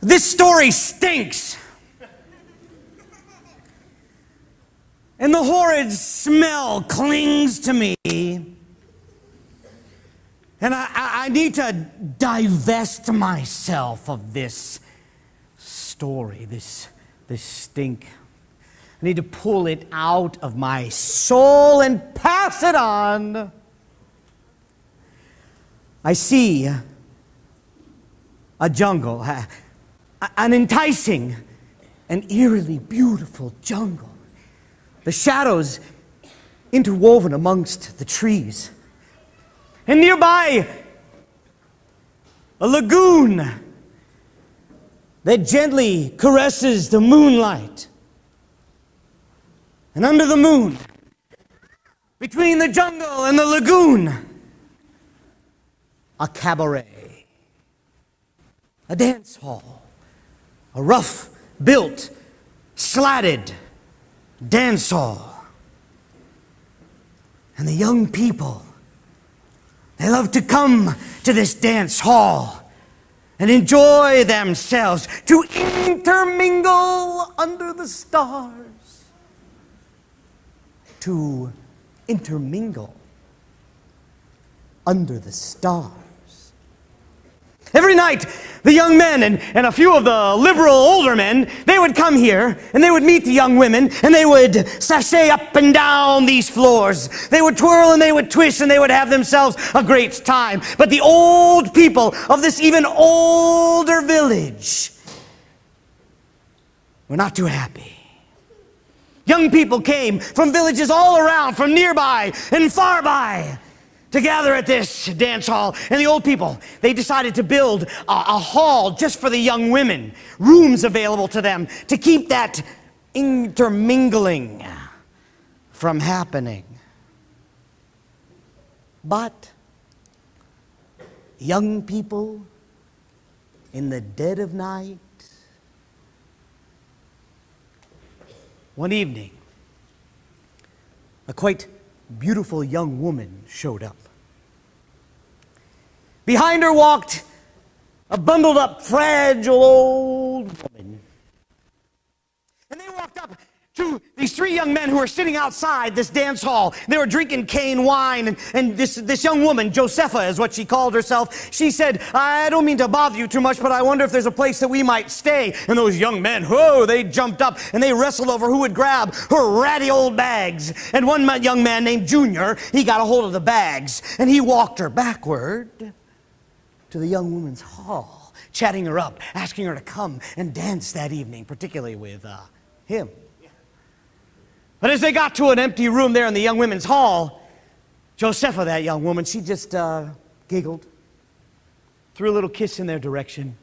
This story stinks. And the horrid smell clings to me. And I need to divest myself of this story, this stink. I need to pull it out of my soul and pass it on. I see a jungle, an enticing and eerily beautiful jungle. The shadows interwoven amongst the trees. And nearby, a lagoon that gently caresses the moonlight. And under the moon, between the jungle and the lagoon, a cabaret, a dance hall, a rough-built, slatted dance hall. And the young people, they love to come to this dance hall and enjoy themselves, to intermingle under the stars. To intermingle under the stars. Every night, the young men and a few of the liberal older men, they would come here and they would meet the young women and they would sashay up and down these floors. They would twirl and they would twist and they would have themselves a great time. But the old people of this even older village were not too happy. Young people came from villages all around, from nearby and far by, to gather at this dance hall. And the old people, they decided to build a hall just for the young women, rooms available to them to keep that intermingling from happening. But young people in the dead of night, one evening, a quite beautiful young woman showed up. Behind her walked a bundled up, fragile old woman. And they walked up to these three young men who were sitting outside this dance hall. They were drinking cane wine, and this young woman, Josepha is what she called herself, she said, I don't mean to bother you too much, but I wonder if there's a place that we might stay. And those young men, whoa, they jumped up and they wrestled over who would grab her ratty old bags. And one young man named Junior, he got a hold of the bags and he walked her backward to the young woman's hall, chatting her up, asking her to come and dance that evening, particularly with him. But as they got to an empty room there in the young women's hall, Josepha, that young woman, she just giggled, threw a little kiss in their direction.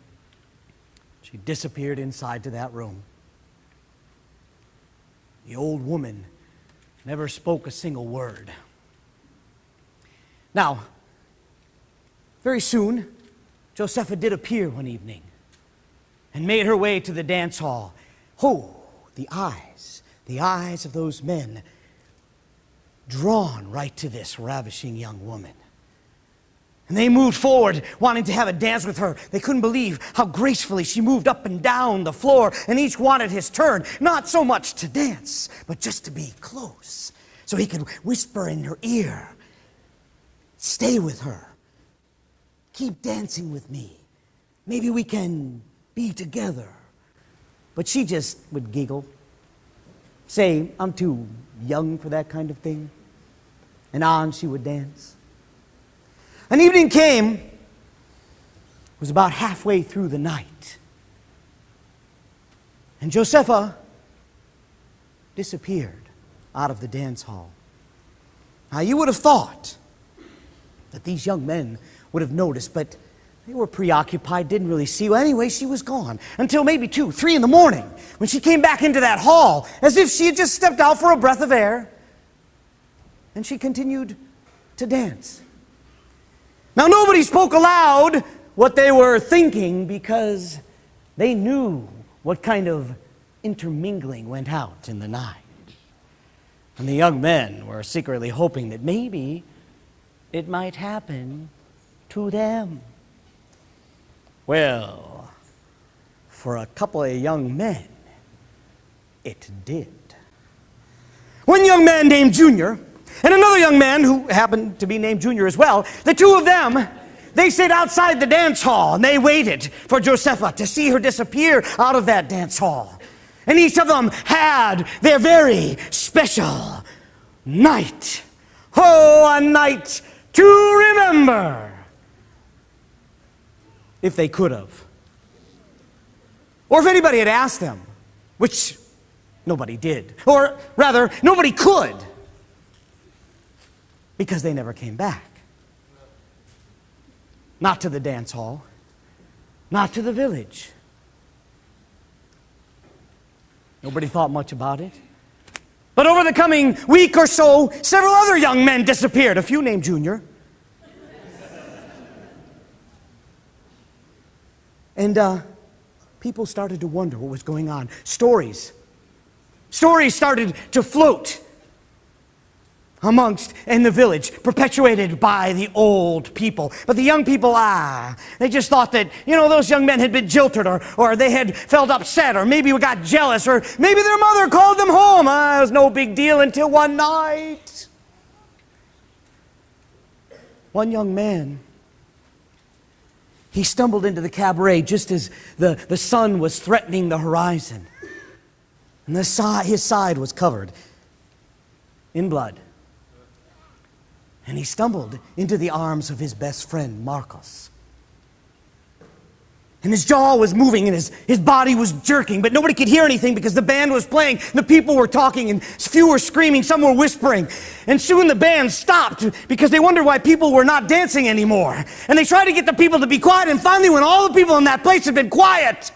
She disappeared inside to that room. The old woman never spoke a single word. Now, very soon, Josepha did appear one evening and made her way to the dance hall. Oh, the eyes of those men drawn right to this ravishing young woman. And they moved forward, wanting to have a dance with her. They couldn't believe how gracefully she moved up and down the floor, and each wanted his turn, not so much to dance, but just to be close, so he could whisper in her ear, stay with her, keep dancing with me, maybe we can be together. But she just would giggle, say, I'm too young for that kind of thing. And on she would dance. An evening came, it was about halfway through the night. And Josepha disappeared out of the dance hall. Now you would have thought that these young men would have noticed, but they were preoccupied, didn't really see. Well, anyway, she was gone until maybe 2, 3 in the morning when she came back into that hall as if she had just stepped out for a breath of air. And she continued to dance. Now, nobody spoke aloud what they were thinking because they knew what kind of intermingling went out in the night. And the young men were secretly hoping that maybe it might happen to them. Well, for a couple of young men, it did. One young man named Junior, and another young man who happened to be named Junior as well, the two of them, they stayed outside the dance hall, and they waited for Josepha to see her disappear out of that dance hall. And each of them had their very special night. Oh, a night to remember. If they could have. Or if anybody had asked them, which nobody did. Or rather, nobody could. Because they never came back. Not to the dance hall. Not to the village. Nobody thought much about it. But over the coming week or so, several other young men disappeared. A few named Junior. And people started to wonder what was going on. Stories started to float amongst in the village, perpetuated by the old people. But the young people, they just thought that, those young men had been jilted, or they had felt upset, or maybe got jealous, or maybe their mother called them home. It was no big deal until one night. One young man, he stumbled into the cabaret just as the sun was threatening the horizon. And his side was covered in blood. And he stumbled into the arms of his best friend, Marcos. And his jaw was moving and his body was jerking, but nobody could hear anything because the band was playing. The people were talking, and few were screaming, some were whispering. And soon the band stopped because they wondered why people were not dancing anymore. And they tried to get the people to be quiet, and finally, when all the people in that place had been quiet,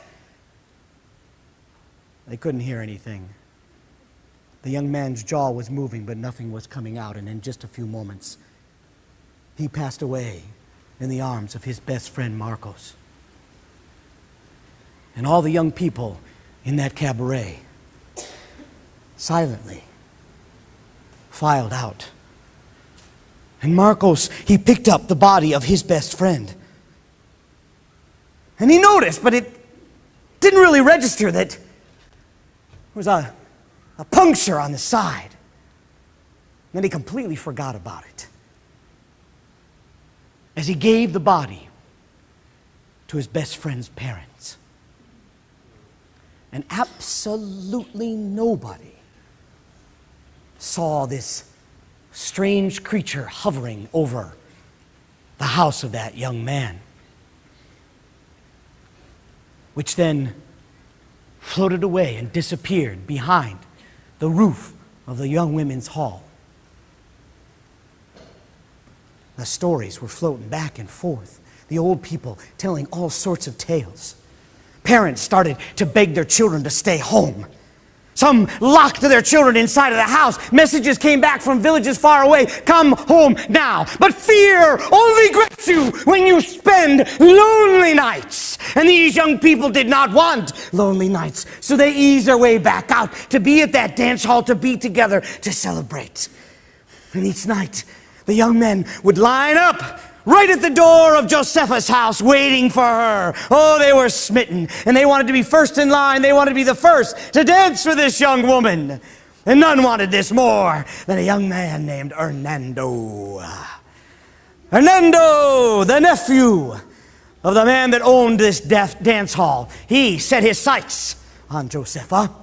they couldn't hear anything. The young man's jaw was moving, but nothing was coming out, and in just a few moments, he passed away in the arms of his best friend, Marcos. And all the young people in that cabaret silently filed out. And Marcos, he picked up the body of his best friend. And he noticed, but it didn't really register, that there was a puncture on the side. And then he completely forgot about it as he gave the body to his best friend's parents. And absolutely nobody saw this strange creature hovering over the house of that young man, which then floated away and disappeared behind the roof of the young women's hall. The stories were floating back and forth, the old people telling all sorts of tales. Parents started to beg their children to stay home. Some locked their children inside of the house. Messages came back from villages far away. Come home now. But fear only grips you when you spend lonely nights. And these young people did not want lonely nights. So they eased their way back out to be at that dance hall, to be together, to celebrate. And each night, the young men would line up right at the door of Josepha's house, waiting for her. Oh, they were smitten, and they wanted to be first in line. They wanted to be the first to dance with this young woman. And none wanted this more than a young man named Hernando. Hernando, the nephew of the man that owned this dance hall. He set his sights on Josepha.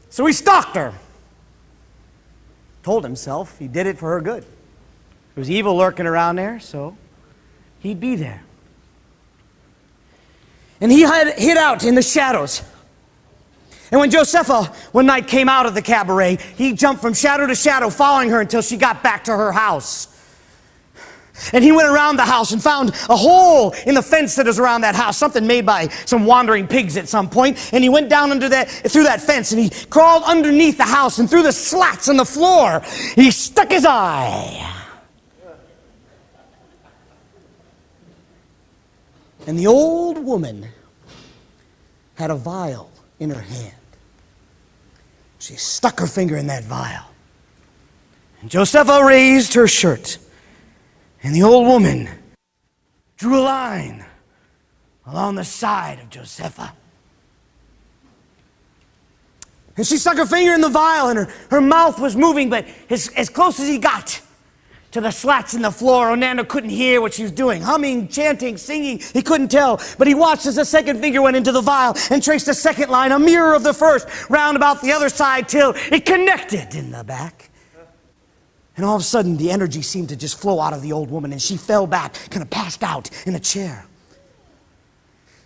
So he stalked her. Told himself he did it for her good. There was evil lurking around there, so he'd be there. And he hid out in the shadows. And when Josepha one night came out of the cabaret, he jumped from shadow to shadow, following her until she got back to her house. And he went around the house and found a hole in the fence that is around that house, something made by some wandering pigs at some point. And he went down through that fence, and he crawled underneath the house, and through the slats in the floor, he stuck his eye. And the old woman had a vial in her hand. She stuck her finger in that vial. And Josepha raised her shirt. And the old woman drew a line along the side of Josefa. And she stuck her finger in the vial, and her mouth was moving, but as close as he got to the slats in the floor, Hernando couldn't hear what she was doing. Humming, chanting, singing, he couldn't tell. But he watched as the second finger went into the vial and traced the second line, a mirror of the first, round about the other side till it connected in the back. And all of a sudden, the energy seemed to just flow out of the old woman, and she fell back, kind of passed out in a chair.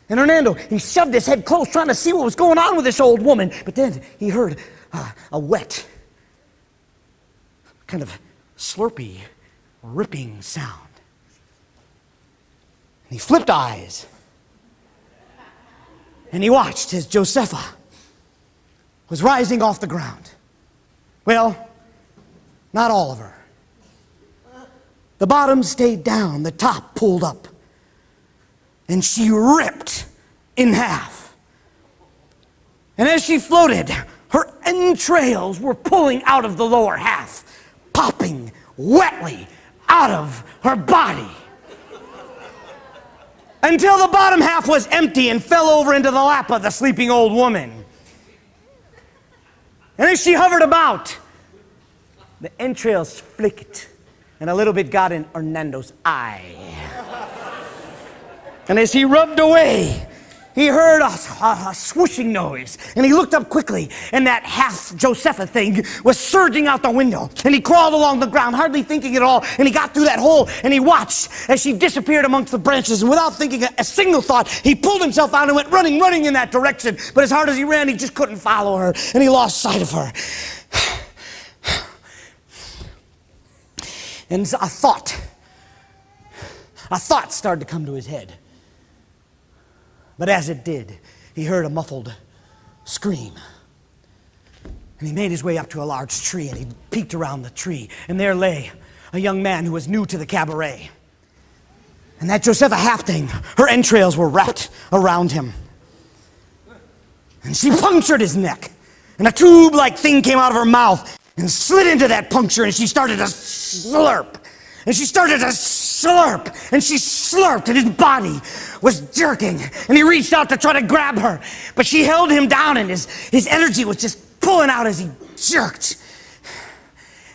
And Hernando, he shoved his head close, trying to see what was going on with this old woman. But then he heard a wet, kind of slurpy, ripping sound. And he flipped eyes. And he watched as Josefa was rising off the ground. Well, not all of her. The bottom stayed down, the top pulled up. And she ripped in half. And as she floated, her entrails were pulling out of the lower half, popping wetly out of her body. Until the bottom half was empty and fell over into the lap of the sleeping old woman. And as she hovered about, the entrails flicked, and a little bit got in Hernando's eye. And as he rubbed away, he heard a swooshing noise. And he looked up quickly, and that half Josefa thing was surging out the window. And he crawled along the ground, hardly thinking at all. And he got through that hole, and he watched as she disappeared amongst the branches. And without thinking a single thought, he pulled himself out and went running in that direction. But as hard as he ran, he just couldn't follow her. And he lost sight of her. And a thought started to come to his head. But as it did, he heard a muffled scream. And he made his way up to a large tree, and he peeked around the tree. And there lay a young man who was new to the cabaret. And that Josefa half thing, her entrails were wrapped around him. And she punctured his neck. And a tube-like thing came out of her mouth and slid into that puncture, and she started to slurp. And she started to slurp, and she slurped, and his body was jerking. And he reached out to try to grab her, but she held him down, and his energy was just pulling out as he jerked.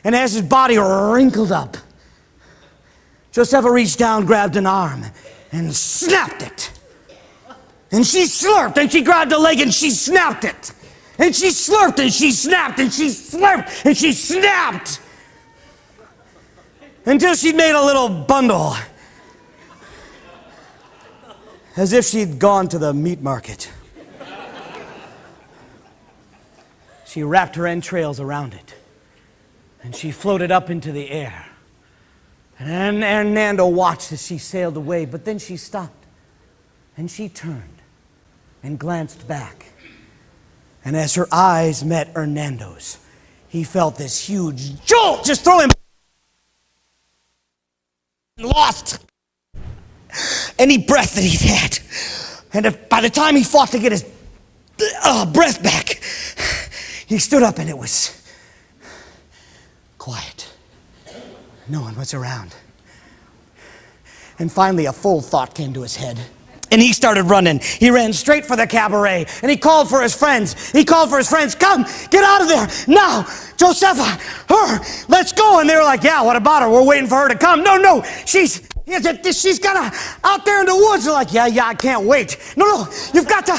And as his body wrinkled up, Josefa reached down, grabbed an arm, and snapped it. And she slurped, and she grabbed a leg, and she snapped it. And she slurped, and she snapped, and she slurped, and she snapped. Until she'd made a little bundle, as if she'd gone to the meat market. She wrapped her entrails around it, and she floated up into the air. And Hernando watched as she sailed away, but then she stopped, and she turned and glanced back. And as her eyes met Hernando's, he felt this huge jolt just throw him. Lost any breath that he had. And by the time he fought to get his breath back, he stood up, and it was quiet. No one was around. And finally a full thought came to his head. And he started running. He ran straight for the cabaret. And he called for his friends. Come, get out of there. Now, Josefa, her, let's go. And they were like, yeah, what about her? We're waiting for her to come. No, she's gotta out there in the woods. They're like, yeah, I can't wait. No, you've got to,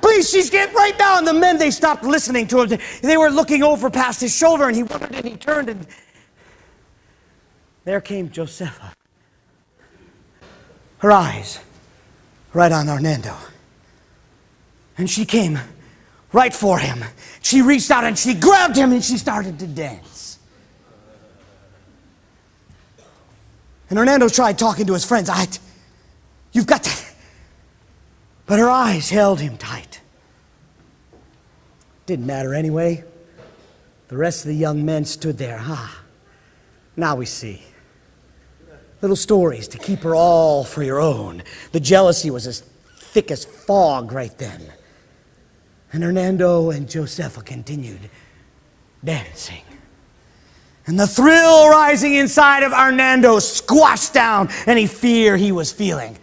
please, she's getting right now. And the men, they stopped listening to him. They were looking over past his shoulder, and he wondered, and he turned, and there came Josefa. Her eyes right on Hernando. And she came right for him. She reached out and she grabbed him, and she started to dance. And Hernando tried talking to his friends. You've got to. But her eyes held him tight. Didn't matter anyway. The rest of the young men stood there. Now we see. Little stories to keep her all for your own. The jealousy was as thick as fog right then. And Hernando and Josefa continued dancing. And the thrill rising inside of Hernando squashed down any fear he was feeling.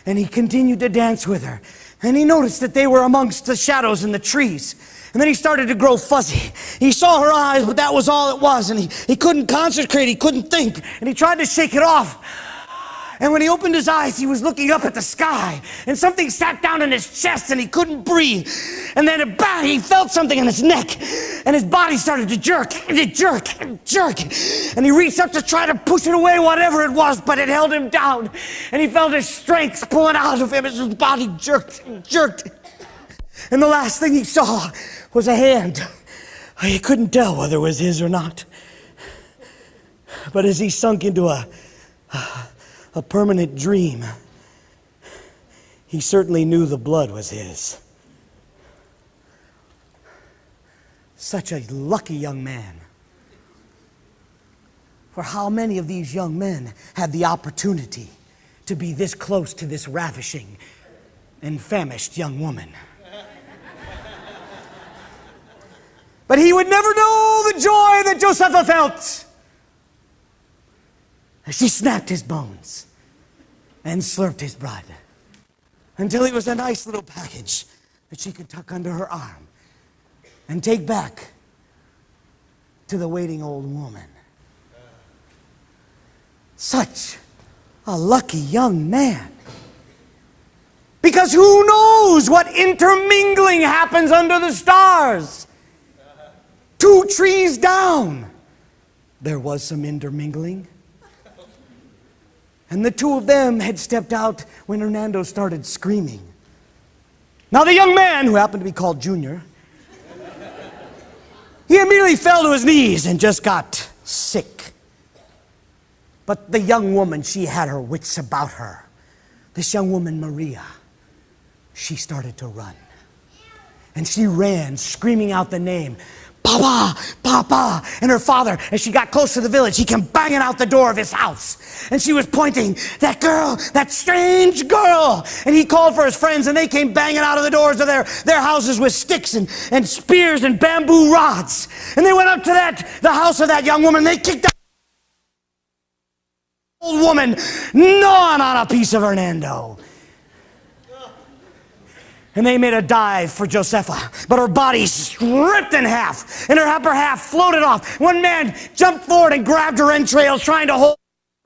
And he continued to dance with her. And he noticed that they were amongst the shadows in the trees. And then he started to grow fuzzy. He saw her eyes, but that was all it was. And he couldn't concentrate, he couldn't think. And he tried to shake it off. And when he opened his eyes, he was looking up at the sky. And something sat down in his chest and he couldn't breathe. And then bang, he felt something in his neck. And his body started to jerk and jerk and jerk. And he reached up to try to push it away, whatever it was, but it held him down. And he felt his strength pulling out of him as his body jerked and jerked. And the last thing he saw was a hand. He couldn't tell whether it was his or not. But as he sunk into a permanent dream, he certainly knew the blood was his. Such a lucky young man. For how many of these young men had the opportunity to be this close to this ravishing and famished young woman? But he would never know the joy that Josepha felt as she snapped his bones and slurped his blood until he was a nice little package that she could tuck under her arm and take back to the waiting old woman. Such a lucky young man. Because who knows what intermingling happens under the stars? 2 trees down, there was some intermingling. And the 2 of them had stepped out when Hernando started screaming. Now the young man, who happened to be called Junior, he immediately fell to his knees and just got sick. But the young woman, she had her wits about her. This young woman, Maria, she started to run. And she ran, screaming out the name, Papa, Papa. And her father, as she got close to the village, he came banging out the door of his house. And she was pointing, that girl, that strange girl. And he called for his friends, and they came banging out of the doors of their houses with sticks and spears and bamboo rods. And they went up to the house of that young woman, and they kicked out the old woman, gnawing on a piece of Hernando. And they made a dive for Josepha, but her body ripped in half, and her upper half floated off. One man jumped forward and grabbed her entrails, trying to hold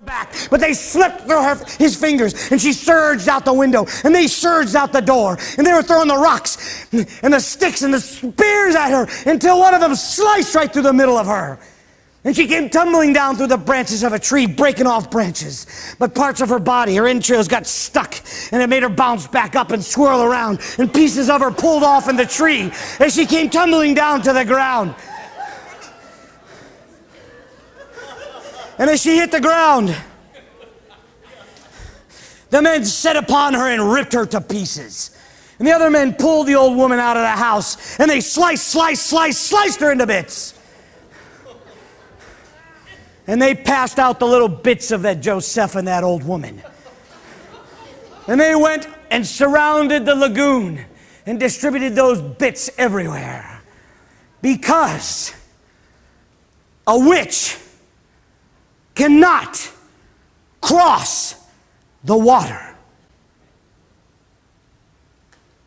her back, but they slipped through his fingers, and she surged out the window, and they surged out the door, and they were throwing the rocks and the sticks and the spears at her until one of them sliced right through the middle of her. And she came tumbling down through the branches of a tree, breaking off branches. But parts of her body, her entrails, got stuck, and it made her bounce back up and swirl around, and pieces of her pulled off in the tree as she came tumbling down to the ground. And as she hit the ground, the men set upon her and ripped her to pieces. And the other men pulled the old woman out of the house, and they sliced her into bits. And they passed out the little bits of that Joseph and that old woman. And they went and surrounded the lagoon and distributed those bits everywhere. Because a witch cannot cross the water.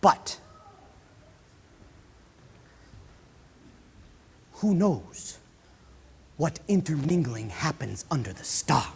But who knows what intermingling happens under the stars?